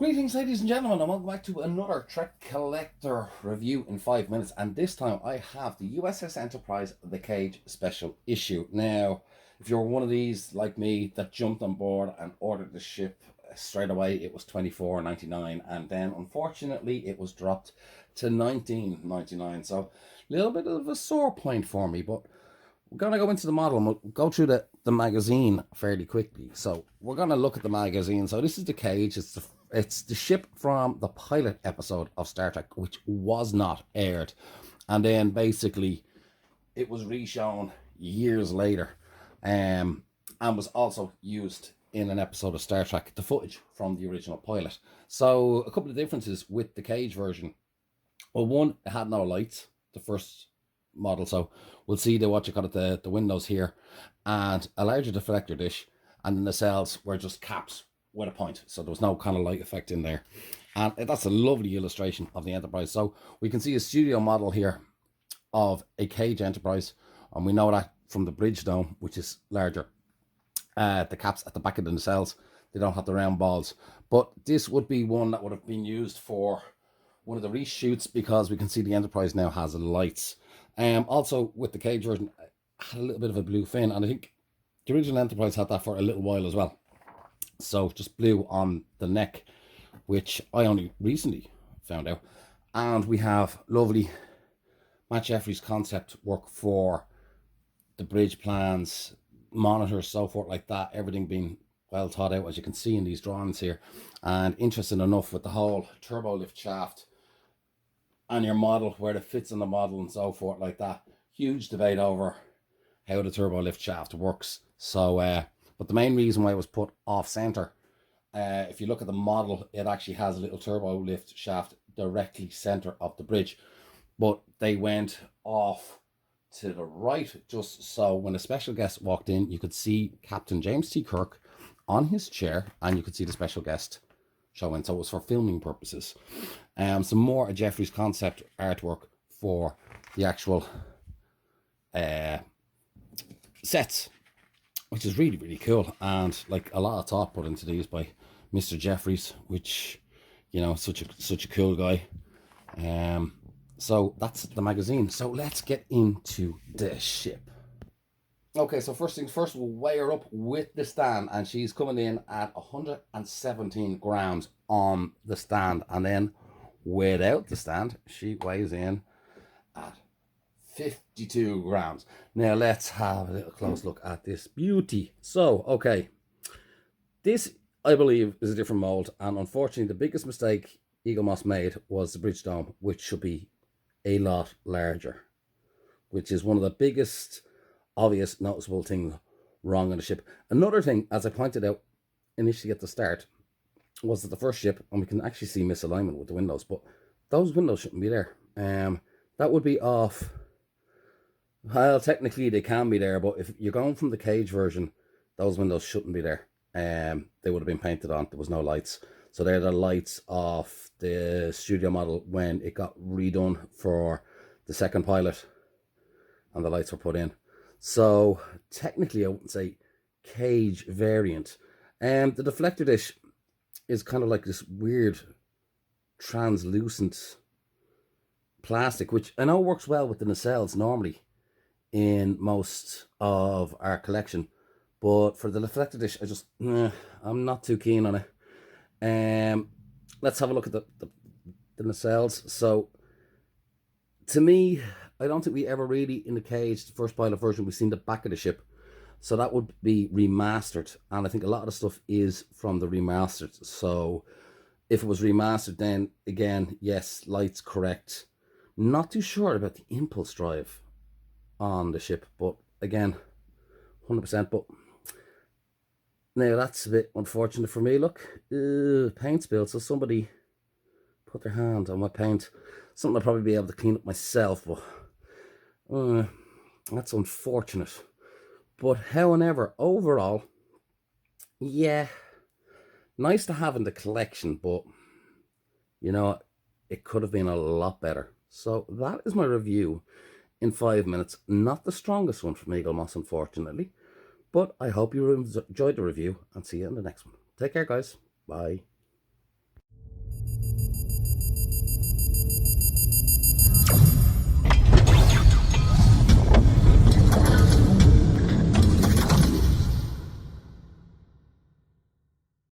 Greetings, ladies and gentlemen, and welcome back to another Trek Collector review in 5 minutes. And this time I have the USS Enterprise The Cage special issue. Now, if you're one of these like me that jumped on board and ordered the ship straight away, it was $24.99, and then unfortunately it was dropped to $19.99. So a little bit of a sore point for me, but we're going to go into the model and we'll go through the magazine fairly quickly. So we're going to look at the magazine. So this is the Cage. It's the ship from the pilot episode of Star Trek, which was not aired. And then basically it was reshown years later, and was also used in an episode of Star Trek, the footage from the original pilot. So a couple of differences with the Cage version. Well, one, it had no lights, the first model. So we'll see the windows here, and a larger deflector dish, and the nacelles were just caps with a point, so there was no kind of light effect in there. And that's a lovely illustration of the Enterprise. So we can see a studio model here of a Cage Enterprise, and we know that from the bridge dome, which is larger. The caps at the back of the nacelles, they don't have the round balls, but this would be one that would have been used for one of the reshoots, because we can see the Enterprise now has lights. Also with the Cage version, it had a little bit of a blue fin, and I think the original Enterprise had that for a little while as well. So just blue on the neck, which I only recently found out. And we have lovely Matt Jeffries concept work for the bridge plans, monitors, so forth like that. Everything being well thought out, as you can see in these drawings here. And interesting enough with the whole turbo lift shaft and your model, where it fits in the model and so forth like that. Huge debate over how the turbo lift shaft works. So but the main reason why it was put off center, if you look at the model, it actually has a little turbo lift shaft directly center of the bridge, but they went off to the right, just so when a special guest walked in, you could see Captain James T. Kirk on his chair, and you could see the special guest showing. So it was for filming purposes. Some more Jeffries concept artwork for the actual sets, which is really, really cool. And like a lot of thought put into these by Mr. Jeffries, which, you know, such a cool guy. So that's the magazine. So let's get into the ship. Okay, so first things first, we'll weigh her up with the stand, and she's coming in at 117 grams on the stand, and then without the stand, she weighs in at 52 grams. Now let's have a little close look at this beauty. So, okay, this, I believe, is a different mold, and unfortunately the biggest mistake Eaglemoss made was the bridge dome, which should be a lot larger, which is one of the biggest obvious noticeable things wrong on the ship. Another thing, as I pointed out initially at the start, was that the first ship, and we can actually see misalignment with the windows, but those windows shouldn't be there. That would be off. Well, technically they can be there, but if you're going from the Cage version, those windows shouldn't be there. They would have been painted on. There was no lights. So they're the lights of the studio model when it got redone for the second pilot, and the lights were put in. So technically I wouldn't say Cage variant. The deflector dish is kind of like this weird translucent plastic, which I know works well with the nacelles normally in most of our collection, but for the deflector dish, I'm not too keen on it. Let's have a look at the nacelles. So to me, I don't think we ever really, in the Cage, the first pilot version, we've seen the back of the ship. So that would be remastered. And I think a lot of the stuff is from the remastered. So if it was remastered, then again, yes, lights correct. Not too sure about the impulse drive on the ship, but again, 100%. But now that's a bit unfortunate for me. Look, paint spill. So somebody put their hand on my paint. Something I'll probably be able to clean up myself, but that's unfortunate. But however, overall, yeah, nice to have in the collection, but you know, it could have been a lot better. So that is my review in 5 minutes. Not the strongest one from Eaglemoss, unfortunately, but I hope you enjoyed the review, and see you in the next one. Take care, guys. Bye.